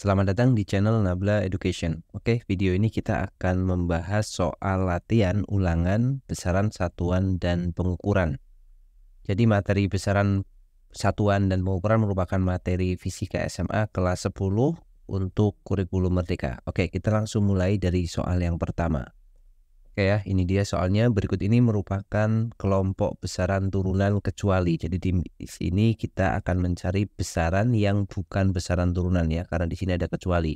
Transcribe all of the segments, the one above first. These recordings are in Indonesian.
Selamat datang di channel Nabla Education. Oke, video ini kita akan membahas soal latihan ulangan besaran satuan dan pengukuran. Jadi materi besaran satuan dan pengukuran merupakan materi fisika SMA kelas 10 untuk kurikulum merdeka. Oke, kita langsung mulai dari soal yang pertama. Oke ya, ini dia soalnya. Berikut ini merupakan kelompok besaran turunan kecuali. Jadi di sini kita akan mencari besaran yang bukan besaran turunan ya, karena di sini ada kecuali.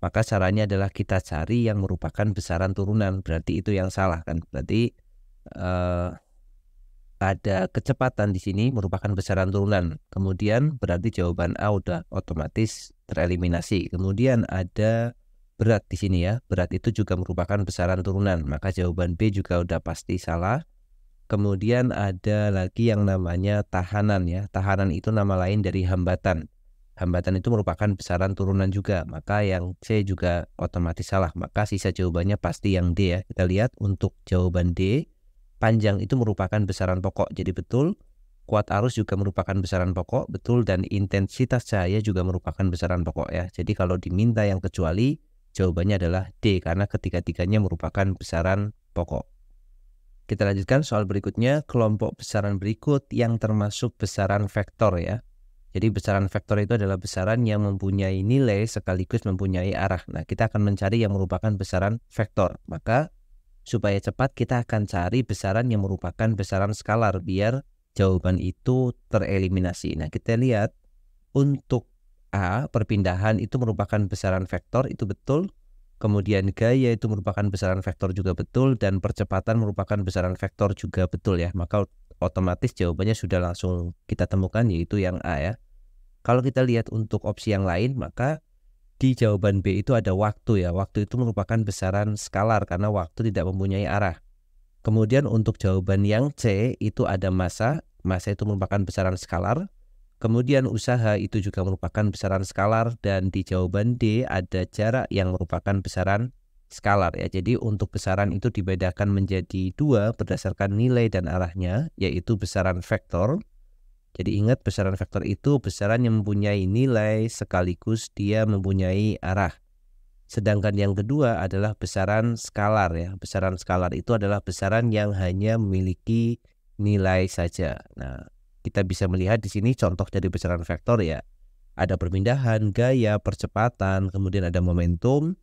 Maka caranya adalah kita cari yang merupakan besaran turunan. Berarti itu yang salah kan? Berarti ada kecepatan di sini merupakan besaran turunan. Kemudian berarti jawaban A udah otomatis tereliminasi. Kemudian ada berat di sini ya. Berat itu juga merupakan besaran turunan. Maka jawaban B juga udah pasti salah. Kemudian ada lagi yang namanya tahanan ya. Tahanan itu nama lain dari hambatan. Hambatan itu merupakan besaran turunan juga. Maka yang C juga otomatis salah. Maka sisa jawabannya pasti yang D ya. Kita lihat untuk jawaban D. Panjang itu merupakan besaran pokok. Jadi betul. Kuat arus juga merupakan besaran pokok. Betul. Dan intensitas cahaya juga merupakan besaran pokok ya. Jadi kalau diminta yang kecuali, jawabannya adalah D. Karena ketiga-tiganya merupakan besaran pokok. Kita lanjutkan soal berikutnya. Kelompok besaran berikut yang termasuk besaran vektor ya. Jadi besaran vektor itu adalah besaran yang mempunyai nilai sekaligus mempunyai arah. Nah, kita akan mencari yang merupakan besaran vektor. Maka supaya cepat kita akan cari besaran yang merupakan besaran skalar biar jawaban itu tereliminasi. Nah, kita lihat untuk A, perpindahan itu merupakan besaran vektor, itu betul. Kemudian gaya itu merupakan besaran vektor juga betul. Dan percepatan merupakan besaran vektor juga betul ya. Maka otomatis jawabannya sudah langsung kita temukan, yaitu yang A ya. Kalau kita lihat untuk opsi yang lain, maka di jawaban B itu ada waktu ya. Waktu itu merupakan besaran skalar karena waktu tidak mempunyai arah. Kemudian untuk jawaban yang C itu ada massa. Massa itu merupakan besaran skalar. Kemudian usaha itu juga merupakan besaran skalar. Dan di jawaban D ada jarak yang merupakan besaran skalar ya. Jadi untuk besaran itu dibedakan menjadi dua berdasarkan nilai dan arahnya, yaitu besaran vektor. Jadi ingat, besaran vektor itu besaran yang mempunyai nilai sekaligus dia mempunyai arah. Sedangkan yang kedua adalah besaran skalar ya. Besaran skalar itu adalah besaran yang hanya memiliki nilai saja. Nah, kita bisa melihat di sini contoh dari besaran vektor ya. Ada perpindahan, gaya, percepatan, kemudian ada momentum,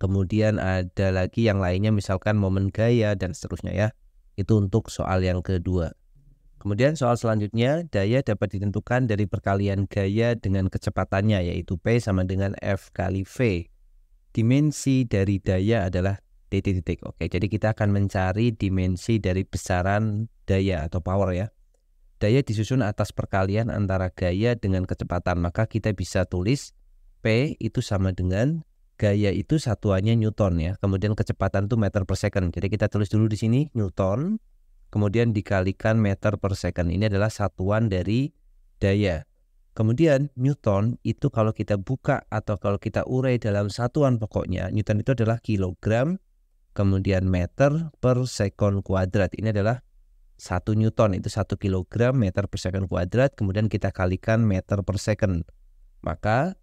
kemudian ada lagi yang lainnya misalkan momen gaya dan seterusnya ya. Itu untuk soal yang kedua. Kemudian soal selanjutnya, daya dapat ditentukan dari perkalian gaya dengan kecepatannya, yaitu P sama dengan F kali V. Dimensi dari daya adalah D titik. Oke, jadi kita akan mencari dimensi dari besaran daya atau power ya. Daya disusun atas perkalian antara gaya dengan kecepatan, maka kita bisa tulis P itu sama dengan gaya itu satuannya Newton ya. Kemudian kecepatan itu meter per second. Jadi kita tulis dulu di sini Newton. Kemudian dikalikan meter per second. Ini adalah satuan dari daya. Kemudian Newton itu kalau kita buka atau kalau kita urai dalam satuan pokoknya, Newton itu adalah kilogram, kemudian meter per sekon kuadrat. Ini adalah 1 Newton, itu 1 kilogram meter per sekon kuadrat. Kemudian kita kalikan meter per second. Maka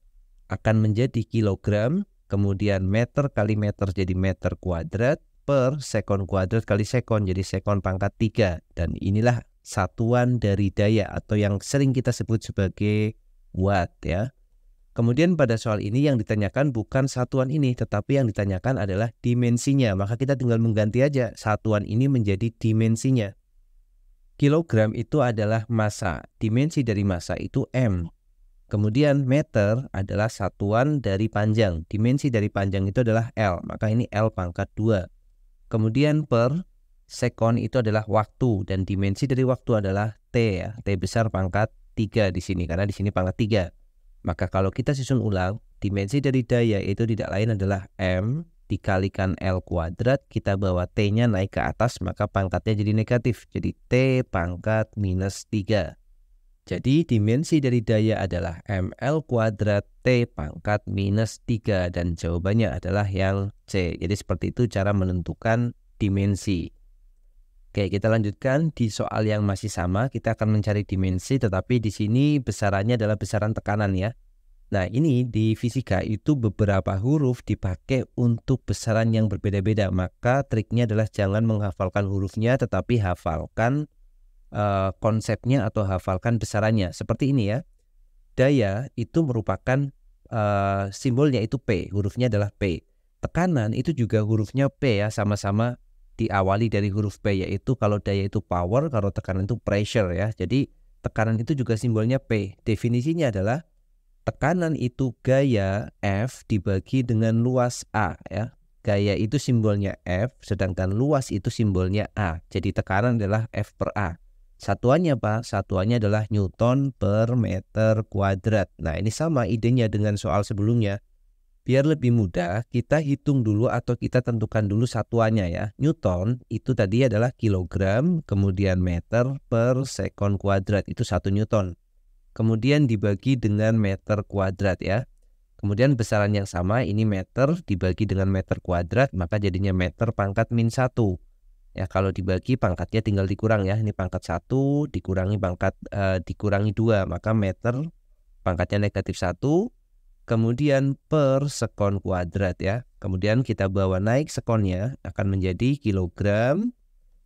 akan menjadi kilogram, kemudian meter kali meter jadi meter kuadrat, per sekon kuadrat kali sekon jadi sekon pangkat 3. Dan inilah satuan dari daya atau yang sering kita sebut sebagai watt ya. Kemudian pada soal ini yang ditanyakan bukan satuan ini, tetapi yang ditanyakan adalah dimensinya. Maka kita tinggal mengganti aja satuan ini menjadi dimensinya. Kilogram itu adalah massa, dimensi dari massa itu M. Kemudian meter adalah satuan dari panjang, dimensi dari panjang itu adalah L. Maka ini L pangkat 2. Kemudian per sekon itu adalah waktu dan dimensi dari waktu adalah T ya. T besar pangkat 3 di sini karena di sini pangkat 3. Maka kalau kita susun ulang, dimensi dari daya itu tidak lain adalah M dikalikan L kuadrat, kita bawa T-nya naik ke atas maka pangkatnya jadi negatif. Jadi T pangkat minus 3. Jadi dimensi dari daya adalah ml kuadrat T pangkat minus 3 dan jawabannya adalah yang C. Jadi seperti itu cara menentukan dimensi. Oke, kita lanjutkan di soal yang masih sama. Kita akan mencari dimensi tetapi di sini besarannya adalah besaran tekanan ya. Nah, ini di fisika itu beberapa huruf dipakai untuk besaran yang berbeda-beda. Maka triknya adalah jangan menghafalkan hurufnya, tetapi hafalkan konsepnya atau hafalkan besarannya. Seperti ini ya. Daya itu merupakan simbolnya itu P, hurufnya adalah P. Tekanan itu juga hurufnya P ya, sama-sama diawali dari huruf P, yaitu kalau daya itu power, kalau tekanan itu pressure ya. Jadi tekanan itu juga simbolnya P. Definisinya adalah tekanan itu gaya F dibagi dengan luas A ya. Gaya itu simbolnya F, sedangkan luas itu simbolnya A. Jadi tekanan adalah F per A. Satuannya apa? Satuannya adalah Newton per meter kuadrat. Nah, ini sama idenya dengan soal sebelumnya. Biar lebih mudah, kita hitung dulu atau kita tentukan dulu satuannya ya. Newton itu tadi adalah kilogram, kemudian meter per sekon kuadrat. Itu 1 Newton. Kemudian dibagi dengan meter kuadrat ya. Kemudian besaran yang sama, ini meter dibagi dengan meter kuadrat, maka jadinya meter pangkat min 1. Ya, kalau dibagi pangkatnya tinggal dikurang ya. Ini pangkat 1 dikurangi dikurangi 2, maka meter pangkatnya negatif 1. Kemudian per sekon kuadrat ya. Kemudian kita bawa naik sekonnya, akan menjadi kilogram.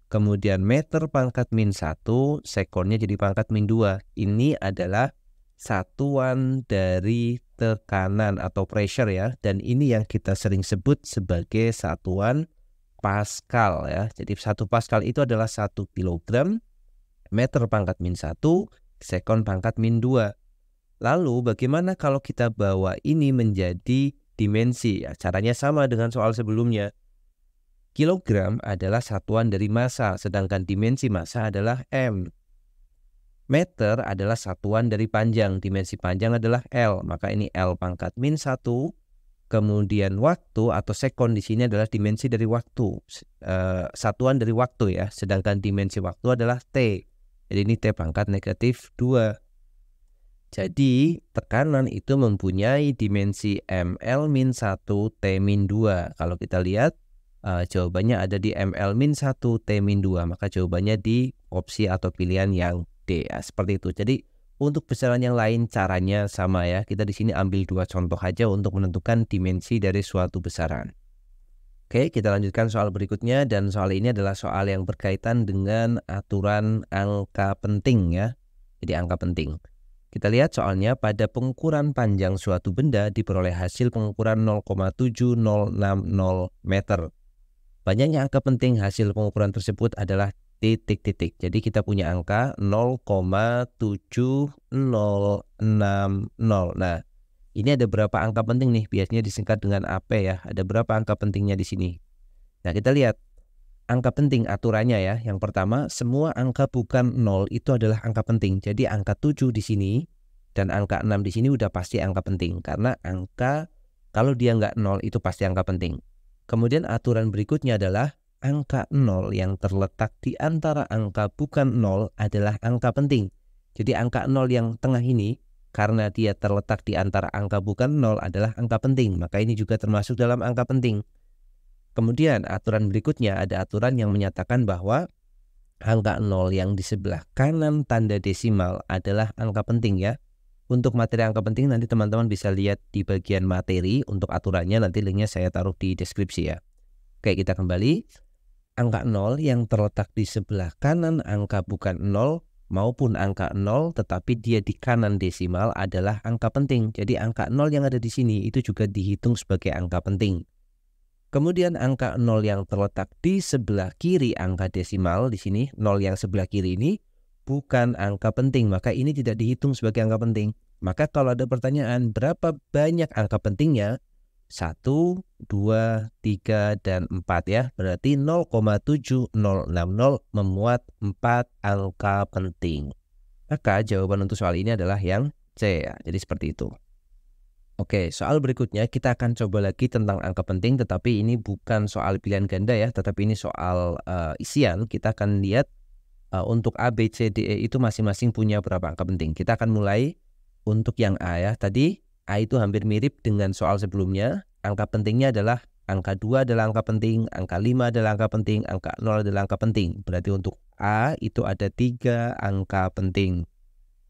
Kemudian meter pangkat min 1, sekonnya jadi pangkat min 2. Ini adalah satuan dari tekanan atau pressure ya. Dan ini yang kita sering sebut sebagai satuan Pascal ya. Jadi 1 Pascal itu adalah 1 kilogram, meter pangkat min 1, sekon pangkat min 2. Lalu bagaimana kalau kita bawa ini menjadi dimensi ya? Caranya sama dengan soal sebelumnya. Kilogram adalah satuan dari massa, sedangkan dimensi massa adalah M. Meter adalah satuan dari panjang, dimensi panjang adalah L, maka ini L pangkat min 1. Kemudian waktu atau sekon di sini adalah dimensi dari waktu, satuan dari waktu ya, sedangkan dimensi waktu adalah T. Jadi ini T pangkat negatif 2. Jadi tekanan itu mempunyai dimensi ML-1 T-2. Kalau kita lihat, jawabannya ada di ML-1 T-2, maka jawabannya di opsi atau pilihan yang D ya, seperti itu. Jadi untuk besaran yang lain caranya sama ya. Kita di sini ambil 2 contoh aja untuk menentukan dimensi dari suatu besaran. Oke, kita lanjutkan soal berikutnya, dan soal ini adalah soal yang berkaitan dengan aturan angka penting ya. Jadi angka penting. Kita lihat soalnya, pada pengukuran panjang suatu benda diperoleh hasil pengukuran 0,7060 meter. Banyaknya angka penting hasil pengukuran tersebut adalah titik-titik. Jadi kita punya angka 0,7060. Nah, ini ada berapa angka penting nih? Biasanya disingkat dengan AP ya. Ada berapa angka pentingnya di sini? Nah, kita lihat angka penting aturannya ya. Yang pertama, semua angka bukan 0 itu adalah angka penting. Jadi angka 7 di sini dan angka 6 di sini udah pasti angka penting. Karena angka kalau dia nggak 0 itu pasti angka penting. Kemudian aturan berikutnya adalah angka 0 yang terletak di antara angka bukan 0 adalah angka penting. Jadi angka 0 yang tengah ini, karena dia terletak di antara angka bukan 0 adalah angka penting. Maka ini juga termasuk dalam angka penting. Kemudian aturan berikutnya ada aturan yang menyatakan bahwa angka 0 yang di sebelah kanan tanda desimal adalah angka penting ya. Untuk materi angka penting nanti teman-teman bisa lihat di bagian materi. Untuk aturannya nanti linknya saya taruh di deskripsi ya. Oke, kita kembali. Angka 0 yang terletak di sebelah kanan angka bukan 0 maupun angka 0 tetapi dia di kanan desimal adalah angka penting. Jadi angka 0 yang ada di sini itu juga dihitung sebagai angka penting. Kemudian angka 0 yang terletak di sebelah kiri angka desimal di sini, 0 yang sebelah kiri ini bukan angka penting, maka ini tidak dihitung sebagai angka penting. Maka kalau ada pertanyaan berapa banyak angka pentingnya, 1, 2, 3, dan 4 ya. Berarti 0,7060 memuat 4 angka penting. Maka jawaban untuk soal ini adalah yang C ya. Jadi seperti itu. Oke, soal berikutnya kita akan coba lagi tentang angka penting, tetapi ini bukan soal pilihan ganda ya, tetapi ini soal isian. Kita akan lihat untuk A, B, C, D, E itu masing-masing punya berapa angka penting. Kita akan mulai untuk yang A ya. Tadi A itu hampir mirip dengan soal sebelumnya. Angka pentingnya adalah angka 2 adalah angka penting, angka 5 adalah angka penting, angka 0 adalah angka penting. Berarti untuk A itu ada 3 angka penting.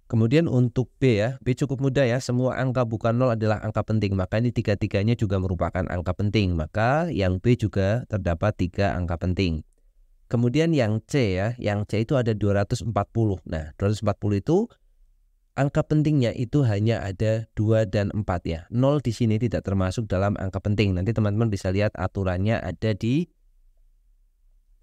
Kemudian untuk B ya, B cukup mudah ya, semua angka bukan 0 adalah angka penting, maka ini tiga-tiganya juga merupakan angka penting, maka yang B juga terdapat 3 angka penting. Kemudian yang C ya, yang C itu ada 240. Nah, 240 itu angka pentingnya itu hanya ada 2 dan 4 ya. 0 di sini tidak termasuk dalam angka penting. Nanti teman-teman bisa lihat aturannya ada di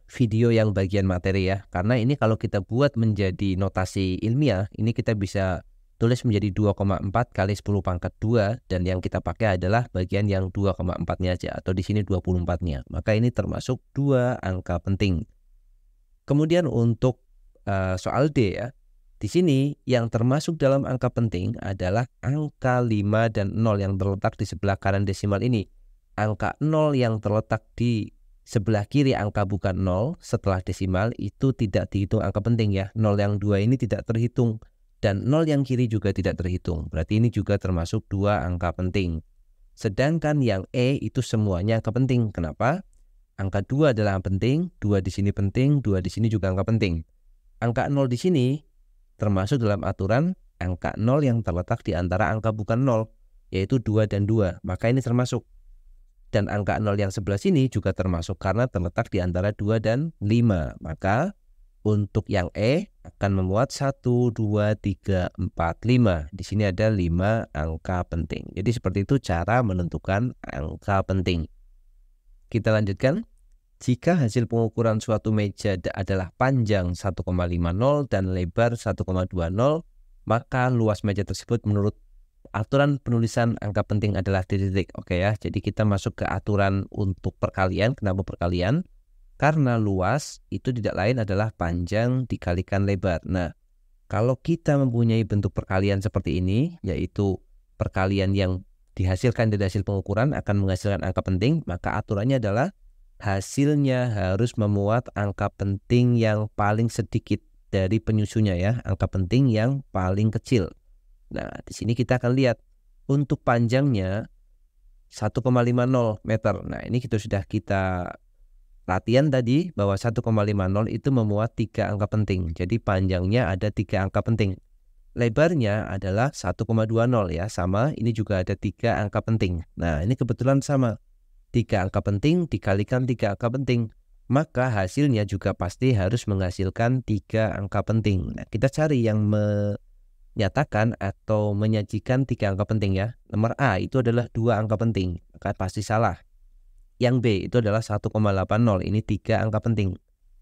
video yang bagian materi ya. Karena ini kalau kita buat menjadi notasi ilmiah, ini kita bisa tulis menjadi 2,4 kali 10 pangkat 2 dan yang kita pakai adalah bagian yang 2,4-nya aja atau di sini 24-nya. Maka ini termasuk 2 angka penting. Kemudian untuk soal D ya. Di sini yang termasuk dalam angka penting adalah angka 5 dan 0 yang terletak di sebelah kanan desimal ini. Angka 0 yang terletak di sebelah kiri angka bukan 0 setelah desimal itu tidak dihitung angka penting ya. 0 yang 2 ini tidak terhitung dan 0 yang kiri juga tidak terhitung. Berarti ini juga termasuk 2 angka penting. Sedangkan yang E itu semuanya angka penting. Kenapa? Angka 2 adalah angka penting, 2 di sini penting, 2 di sini juga angka penting. Angka 0 di sini termasuk dalam aturan angka 0 yang terletak di antara angka bukan 0, yaitu 2 dan 2. Maka ini termasuk. Dan angka 0 yang sebelah sini juga termasuk karena terletak di antara 2 dan 5. Maka untuk yang E akan memuat 1, 2, 3, 4, 5. Di sini ada 5 angka penting. Jadi seperti itu cara menentukan angka penting. Kita lanjutkan. Jika hasil pengukuran suatu meja adalah panjang 1,50 dan lebar 1,20, maka luas meja tersebut menurut aturan penulisan angka penting adalah titik. Oke ya, jadi kita masuk ke aturan untuk perkalian. Kenapa perkalian? Karena luas itu tidak lain adalah panjang dikalikan lebar. Nah, kalau kita mempunyai bentuk perkalian seperti ini, yaitu perkalian yang dihasilkan dari hasil pengukuran akan menghasilkan angka penting, maka aturannya adalah hasilnya harus memuat angka penting yang paling sedikit dari penyusunnya ya, angka penting yang paling kecil. Nah, di sini kita akan lihat untuk panjangnya 1,50 meter. Nah, ini sudah kita latihan tadi bahwa 1,50 itu memuat 3 angka penting. Jadi panjangnya ada 3 angka penting. Lebarnya adalah 1,20 ya, sama ini juga ada 3 angka penting. Nah, ini kebetulan sama. 3 angka penting dikalikan 3 angka penting, maka hasilnya juga pasti harus menghasilkan 3 angka penting. Nah, kita cari yang menyatakan atau menyajikan 3 angka penting ya. Nomor A itu adalah 2 angka penting, maka pasti salah. Yang B itu adalah 1,80, ini 3 angka penting.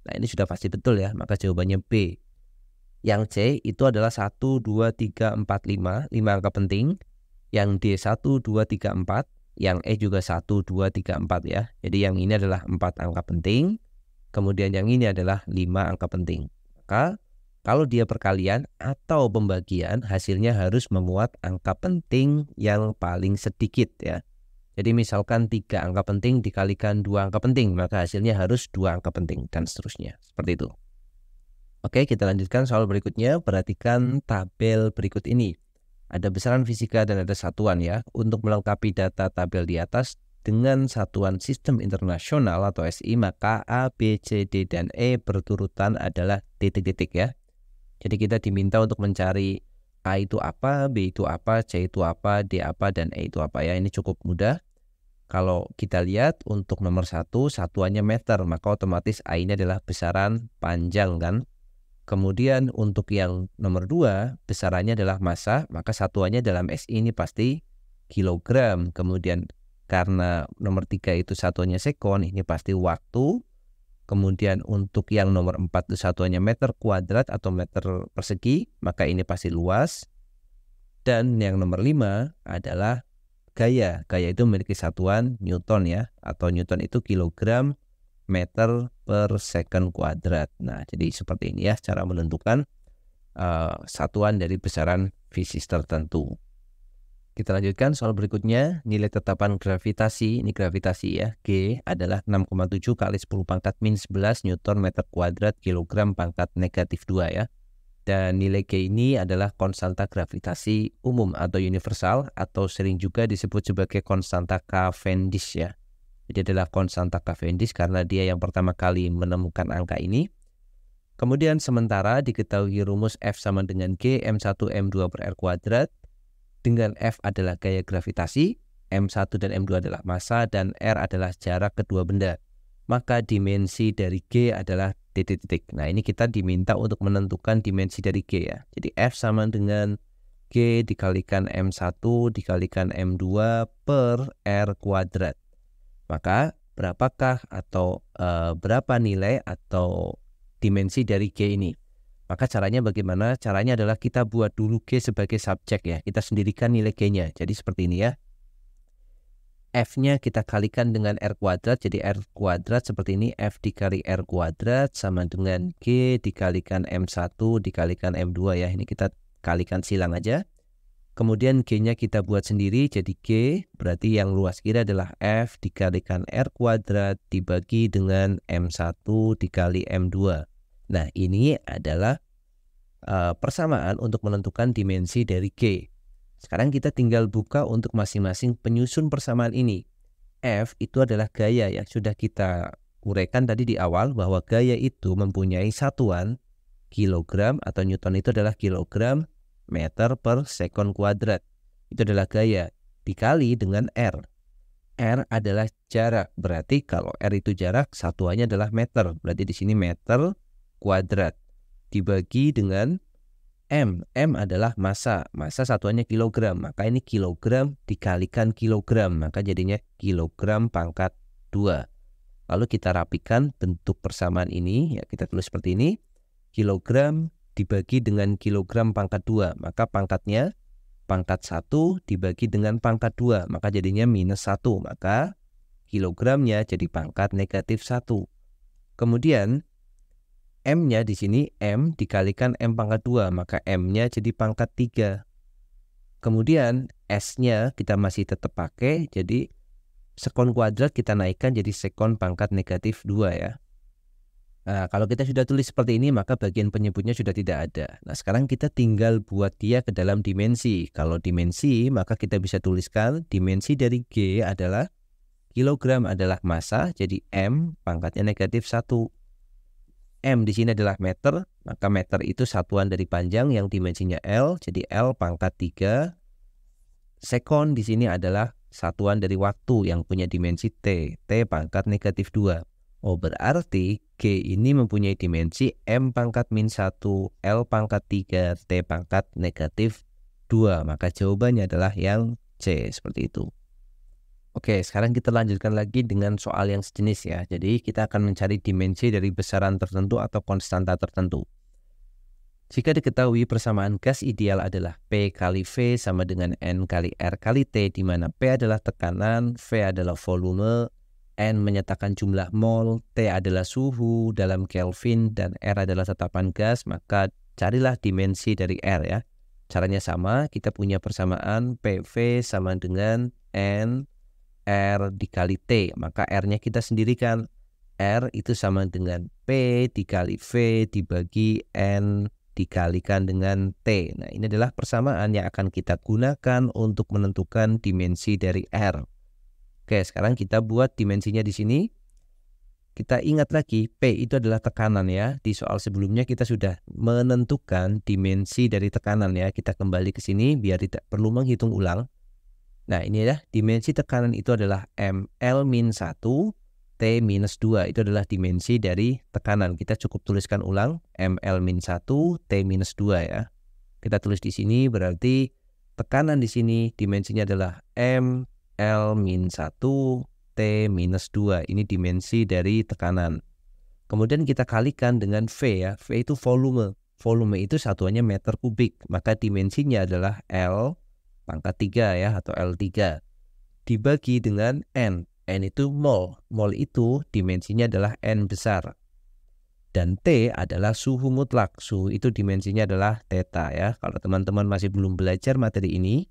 Nah, ini sudah pasti betul ya, maka jawabannya B. Yang C itu adalah 1, 2, 3, 4, 5, 5 angka penting. Yang D 1, 2, 3, 4. Yang E juga 1, 2, 3, 4 ya. Jadi yang ini adalah 4 angka penting. Kemudian yang ini adalah 5 angka penting. Maka kalau dia perkalian atau pembagian, hasilnya harus memuat angka penting yang paling sedikit ya. Jadi misalkan 3 angka penting dikalikan 2 angka penting, maka hasilnya harus 2 angka penting dan seterusnya. Seperti itu. Oke, kita lanjutkan soal berikutnya. Perhatikan tabel berikut ini. Ada besaran fisika dan ada satuan ya. Untuk melengkapi data tabel di atas dengan satuan sistem internasional atau SI, maka A, B, C, D, dan E berturutan adalah titik-titik ya. Jadi kita diminta untuk mencari A itu apa, B itu apa, C itu apa, D apa, dan E itu apa ya. Ini cukup mudah. Kalau kita lihat untuk nomor 1, satuannya meter, maka otomatis A ini adalah besaran panjang kan. Kemudian untuk yang nomor 2, besarannya adalah massa, maka satuannya dalam SI ini pasti kilogram. Kemudian karena nomor 3 itu satuannya sekon, ini pasti waktu. Kemudian untuk yang nomor 4 itu satuannya meter kuadrat atau meter persegi, maka ini pasti luas. Dan yang nomor 5 adalah gaya. Gaya itu memiliki satuan Newton ya, atau Newton itu kilogram meter per second kuadrat. Nah, jadi seperti ini ya cara menentukan satuan dari besaran fisis tertentu. Kita lanjutkan soal berikutnya. Nilai tetapan gravitasi, ini gravitasi ya, G adalah 6,7 kali 10 pangkat min 11 Newton meter kuadrat kilogram pangkat negatif 2 ya. Dan nilai G ini adalah konstanta gravitasi umum atau universal, atau sering juga disebut sebagai konstanta Cavendish ya. Jadi adalah konstanta Cavendish karena dia yang pertama kali menemukan angka ini. Kemudian sementara diketahui rumus F sama dengan G M1 M2 per R kuadrat, dengan F adalah gaya gravitasi, M1 dan M2 adalah massa, dan R adalah jarak kedua benda. Maka dimensi dari G adalah titik-titik. Nah, ini kita diminta untuk menentukan dimensi dari G ya. Jadi F sama dengan G dikalikan M1 dikalikan M2 per R kuadrat. Maka berapakah atau berapa nilai atau dimensi dari G ini? Maka caranya bagaimana? Caranya adalah kita buat dulu G sebagai subjek ya. Kita sendirikan nilai G-nya. Jadi seperti ini ya. F-nya kita kalikan dengan R kuadrat. Jadi R kuadrat seperti ini. F dikali R kuadrat sama dengan G dikalikan M1 dikalikan M2 ya. Ini kita kalikan silang aja. Kemudian G-nya kita buat sendiri. Jadi G berarti yang luas kira adalah F dikalikan R kuadrat dibagi dengan M1 dikali M2. Nah, ini adalah persamaan untuk menentukan dimensi dari G. Sekarang kita tinggal buka untuk masing-masing penyusun persamaan ini. F itu adalah gaya yang sudah kita uraikan tadi di awal bahwa gaya itu mempunyai satuan kilogram atau Newton itu adalah kilogram meter per sekon kuadrat. Itu adalah gaya dikali dengan R. R adalah jarak. Berarti kalau R itu jarak, satuannya adalah meter. Berarti di sini meter kuadrat dibagi dengan M. M adalah massa. Massa satuannya kilogram. Maka ini kilogram dikalikan kilogram. Maka jadinya kilogram pangkat 2. Lalu kita rapikan bentuk persamaan ini. Ya, kita tulis seperti ini. Kilogram dibagi dengan kilogram pangkat 2. Maka pangkatnya pangkat 1 dibagi dengan pangkat 2. Maka jadinya minus 1. Maka kilogramnya jadi pangkat negatif 1. Kemudian M-nya di sini M dikalikan M pangkat 2, maka M-nya jadi pangkat 3. Kemudian S-nya kita masih tetap pakai, jadi sekon kuadrat kita naikkan jadi sekon pangkat negatif 2 ya. Nah, kalau kita sudah tulis seperti ini, maka bagian penyebutnya sudah tidak ada. Nah, sekarang kita tinggal buat dia ke dalam dimensi. Kalau dimensi, maka kita bisa tuliskan dimensi dari G adalah kilogram adalah massa, jadi M pangkatnya negatif 1. M di sini adalah meter, maka meter itu satuan dari panjang yang dimensinya L, jadi L pangkat 3. Sekon di sini adalah satuan dari waktu yang punya dimensi T, T pangkat negatif 2. Oh, berarti G ini mempunyai dimensi M pangkat min 1, L pangkat 3, T pangkat negatif 2. Maka jawabannya adalah yang C, seperti itu. Oke, sekarang kita lanjutkan lagi dengan soal yang sejenis ya. Jadi kita akan mencari dimensi dari besaran tertentu atau konstanta tertentu. Jika diketahui persamaan gas ideal adalah P kali V sama dengan N kali R kali T, di mana P adalah tekanan, V adalah volume, N menyatakan jumlah mol, T adalah suhu dalam Kelvin, dan R adalah tetapan gas, maka carilah dimensi dari R ya. Caranya sama, kita punya persamaan PV sama dengan N R dikali T, maka R-nya kita sendirikan. R itu sama dengan P dikali V dibagi N dikalikan dengan T. Nah, ini adalah persamaan yang akan kita gunakan untuk menentukan dimensi dari R. Oke, sekarang kita buat dimensinya di sini. Kita ingat lagi, P itu adalah tekanan ya. Di soal sebelumnya kita sudah menentukan dimensi dari tekanan ya. Kita kembali ke sini biar tidak perlu menghitung ulang. Nah, ini ya, dimensi tekanan itu adalah ML-1, T-2. Itu adalah dimensi dari tekanan. Kita cukup tuliskan ulang, ML-1, T-2 ya. Kita tulis di sini berarti tekanan di sini dimensinya adalah ML-1, T-2. Ini dimensi dari tekanan. Kemudian kita kalikan dengan V ya. V itu volume. Volume itu satuannya meter kubik. Maka dimensinya adalah L pangkat 3 ya, atau L3 dibagi dengan N. N itu mol. Mol itu dimensinya adalah N besar. Dan T adalah suhu mutlak. Suhu itu dimensinya adalah theta ya. Kalau teman-teman masih belum belajar materi ini,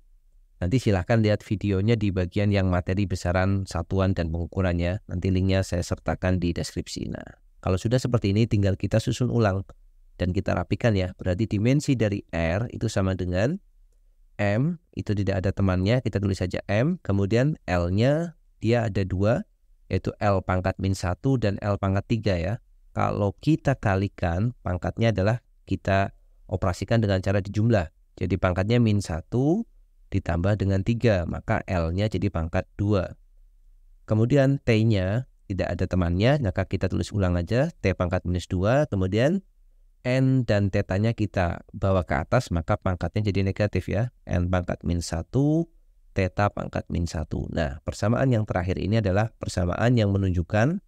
nanti silahkan lihat videonya di bagian yang materi besaran satuan dan pengukurannya. Nanti linknya saya sertakan di deskripsi. Nah, kalau sudah seperti ini tinggal kita susun ulang dan kita rapikan ya. Berarti dimensi dari R itu sama dengan M, itu tidak ada temannya, kita tulis saja M. Kemudian L-nya dia ada 2, yaitu L pangkat min 1 dan L pangkat 3 ya. kalau kita kalikan, pangkatnya adalah kita operasikan dengan cara dijumlah. Jadi pangkatnya min 1 ditambah dengan 3, maka L-nya jadi pangkat 2. Kemudian T-nya tidak ada temannya, maka kita tulis ulang aja, T pangkat minus 2, kemudian N dan Theta-nya kita bawa ke atas, maka pangkatnya jadi negatif ya. N pangkat min 1, Theta pangkat min 1. Nah, persamaan yang terakhir ini adalah persamaan yang menunjukkan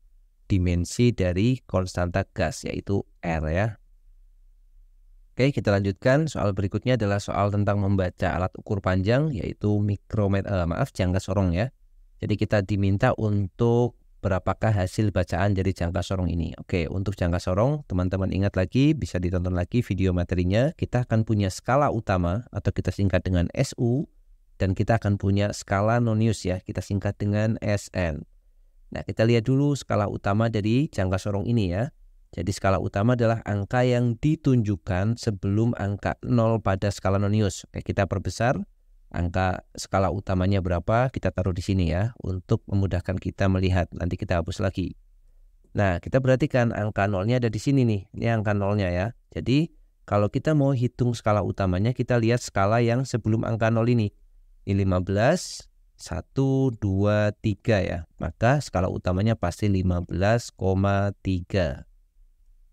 dimensi dari konstanta gas, yaitu R ya. Oke, kita lanjutkan. Soal berikutnya adalah soal tentang membaca alat ukur panjang, yaitu jangka sorong ya. Jadi kita diminta untuk berapakah hasil bacaan dari jangka sorong ini. Oke, untuk jangka sorong, teman-teman ingat lagi, bisa ditonton lagi video materinya. Kita akan punya skala utama, atau kita singkat dengan SU, dan kita akan punya skala nonius ya, kita singkat dengan SN. Nah, kita lihat dulu skala utama dari jangka sorong ini ya. Jadi skala utama adalah angka yang ditunjukkan sebelum angka 0 pada skala nonius. Oke, kita perbesar. Angka skala utamanya berapa, kita taruh di sini ya, untuk memudahkan kita melihat. Nanti kita hapus lagi. Nah, kita perhatikan angka 0-nya ada di sini nih. Ini angka 0-nya ya. Jadi, kalau kita mau hitung skala utamanya, kita lihat skala yang sebelum angka 0 ini. Ini 15, 1, 2, 3 ya. Maka skala utamanya pasti 15,3.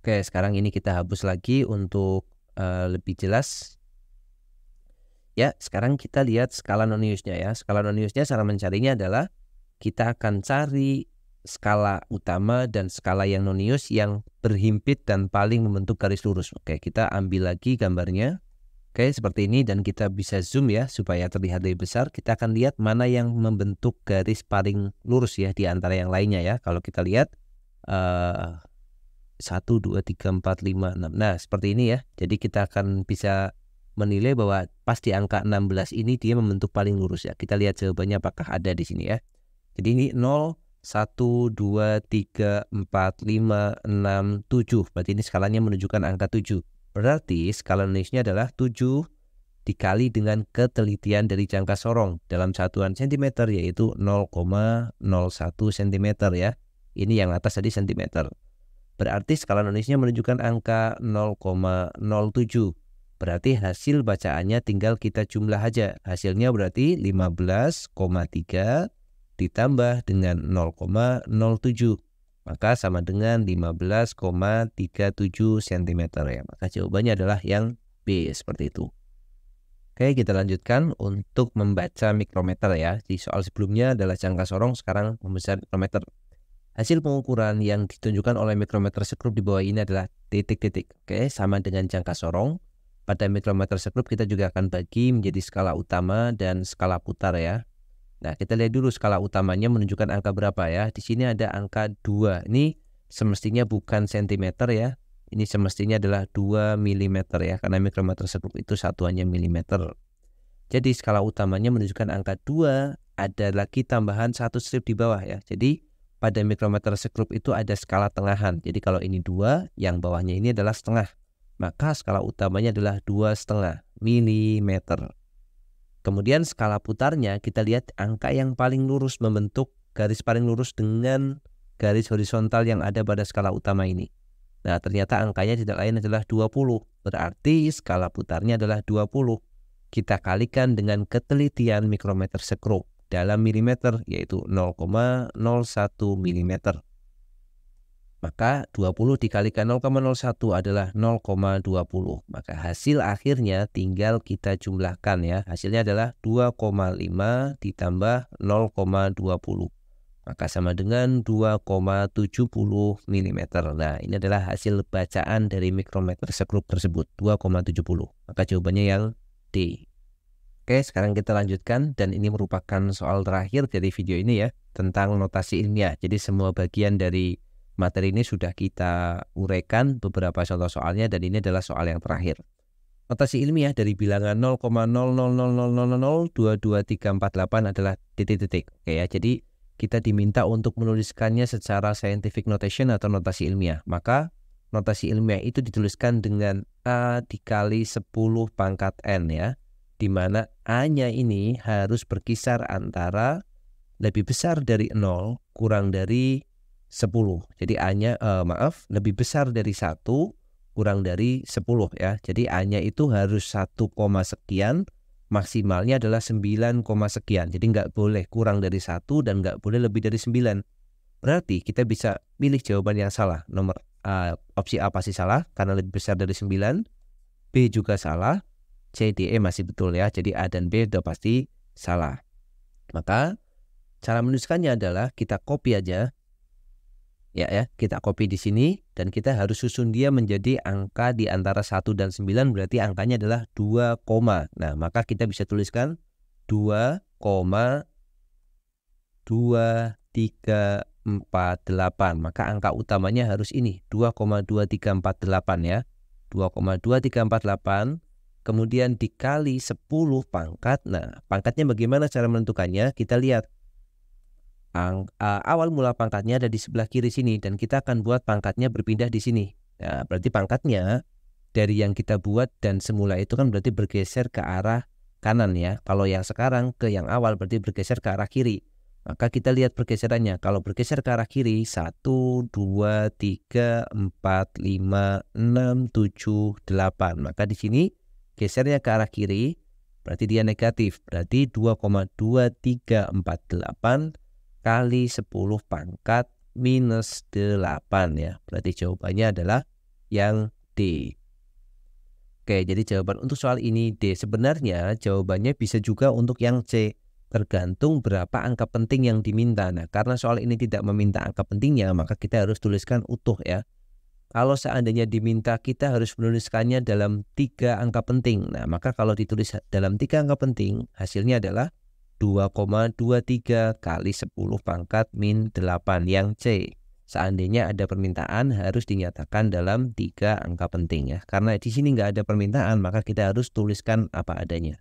Oke, sekarang ini kita hapus lagi untuk lebih jelas. Ya, sekarang kita lihat skala noniusnya ya. Skala noniusnya cara mencarinya adalah kita akan cari skala utama dan skala yang nonius yang berhimpit dan paling membentuk garis lurus. Oke, kita ambil lagi gambarnya. Oke, seperti ini, dan kita bisa zoom ya supaya terlihat lebih besar. Kita akan lihat mana yang membentuk garis paling lurus ya di antara yang lainnya ya. Kalau kita lihat 1, 2, 3, 4, 5, 6. Nah, seperti ini ya. Jadi kita akan bisa menilai bahwa pas di angka 16 ini dia membentuk paling lurus ya. Kita lihat jawabannya apakah ada di sini ya. Jadi ini 0, 1, 2, 3, 4, 5, 6, 7. Berarti ini skalanya menunjukkan angka 7. Berarti skala noniusnya adalah 7 dikali dengan ketelitian dari jangka sorong dalam satuan cm, yaitu 0,01 cm ya. Ini yang atas tadi cm. Berarti skala noniusnya menunjukkan angka 0,07. Berarti hasil bacaannya tinggal kita jumlah aja. Hasilnya berarti 15,3 ditambah dengan 0,07. Maka sama dengan 15,37 cm ya. Maka jawabannya adalah yang B, seperti itu. Oke, kita lanjutkan untuk membaca mikrometer ya. Di soal sebelumnya adalah jangka sorong, sekarang membaca mikrometer. Hasil pengukuran yang ditunjukkan oleh mikrometer sekrup di bawah ini adalah titik-titik. Oke, sama dengan jangka sorong. Pada mikrometer sekrup kita juga akan bagi menjadi skala utama dan skala putar ya. Nah, kita lihat dulu skala utamanya menunjukkan angka berapa ya. Di sini ada angka 2. Ini semestinya bukan cm ya. Ini semestinya adalah 2 mm ya. Karena mikrometer sekrup itu satuannya milimeter. Jadi skala utamanya menunjukkan angka 2. Ada lagi tambahan 1 strip di bawah ya. Jadi pada mikrometer sekrup itu ada skala tengahan. Jadi kalau ini 2, yang bawahnya ini adalah setengah. Maka skala utamanya adalah 2,5 mm. Kemudian skala putarnya kita lihat angka yang paling lurus membentuk garis paling lurus dengan garis horizontal yang ada pada skala utama ini. Nah, ternyata angkanya tidak lain adalah 20. Berarti skala putarnya adalah 20. Kita kalikan dengan ketelitian mikrometer sekrup dalam milimeter, yaitu 0,01 mm. Maka 20 dikalikan 0,01 adalah 0,20. Maka hasil akhirnya tinggal kita jumlahkan ya. Hasilnya adalah 2,5 ditambah 0,20. Maka sama dengan 2,70 mm. Nah, ini adalah hasil bacaan dari mikrometer sekrup tersebut, 2,70. Maka jawabannya yang D. Oke, sekarang kita lanjutkan, dan ini merupakan soal terakhir dari video ini ya, tentang notasi ilmiah. Jadi semua bagian dari materi ini sudah kita uraikan beberapa contoh soalnya, dan ini adalah soal yang terakhir. Notasi ilmiah dari bilangan 0,00000222348 adalah titik-titik. Oke ya, jadi kita diminta untuk menuliskannya secara scientific notation atau notasi ilmiah. Maka notasi ilmiah itu dituliskan dengan A dikali 10 pangkat N ya, di mana A-nya ini harus berkisar antara lebih besar dari 0 kurang dari 10. Jadi A-nya lebih besar dari 1 kurang dari 10 ya. Jadi A-nya itu harus 1, sekian, maksimalnya adalah 9, sekian. Jadi nggak boleh kurang dari 1 dan nggak boleh lebih dari 9. Berarti kita bisa pilih jawaban yang salah. Opsi A pasti salah karena lebih besar dari 9. B juga salah. C, D, E masih betul ya. Jadi A dan B udah pasti salah. Maka cara menuliskannya adalah kita copy aja. Ya, kita copy di sini dan kita harus susun dia menjadi angka di antara 1 dan 9, berarti angkanya adalah 2, Nah, maka kita bisa tuliskan 2,2348. Maka angka utamanya harus ini, 2,2348 ya. 2,2348 kemudian dikali 10 pangkat. Nah, pangkatnya bagaimana cara menentukannya? Kita lihat. Awal mula pangkatnya ada di sebelah kiri sini dan kita akan buat pangkatnya berpindah di sini. Nah, berarti pangkatnya dari yang kita buat dan semula itu kan berarti bergeser ke arah kanan ya. Kalau yang sekarang ke yang awal berarti bergeser ke arah kiri. Maka kita lihat pergeserannya. Kalau bergeser ke arah kiri 1, 2, 3, 4, 5, 6, 7, 8. Maka di sini gesernya ke arah kiri berarti dia negatif. Berarti 2,2348 kali 10 pangkat minus 8 ya. Berarti jawabannya adalah yang D. Oke, jadi jawaban untuk soal ini D. Sebenarnya jawabannya bisa juga untuk yang C. Tergantung berapa angka penting yang diminta. Nah, karena soal ini tidak meminta angka pentingnya, maka kita harus tuliskan utuh ya. Kalau seandainya diminta kita harus menuliskannya dalam 3 angka penting. Nah, maka kalau ditulis dalam 3 angka penting, hasilnya adalah 2,23 kali 10 pangkat min 8 yang C. Seandainya ada permintaan harus dinyatakan dalam 3 angka penting ya. Karena di sini nggak ada permintaan maka kita harus tuliskan apa adanya.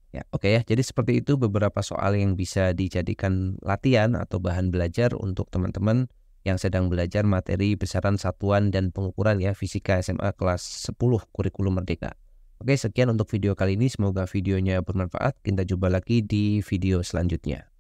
Ya, oke ya. Jadi seperti itu beberapa soal yang bisa dijadikan latihan atau bahan belajar untuk teman-teman yang sedang belajar materi besaran satuan dan pengukuran ya fisika SMA kelas 10 kurikulum merdeka. Oke, sekian untuk video kali ini. Semoga videonya bermanfaat. Kita jumpa lagi di video selanjutnya.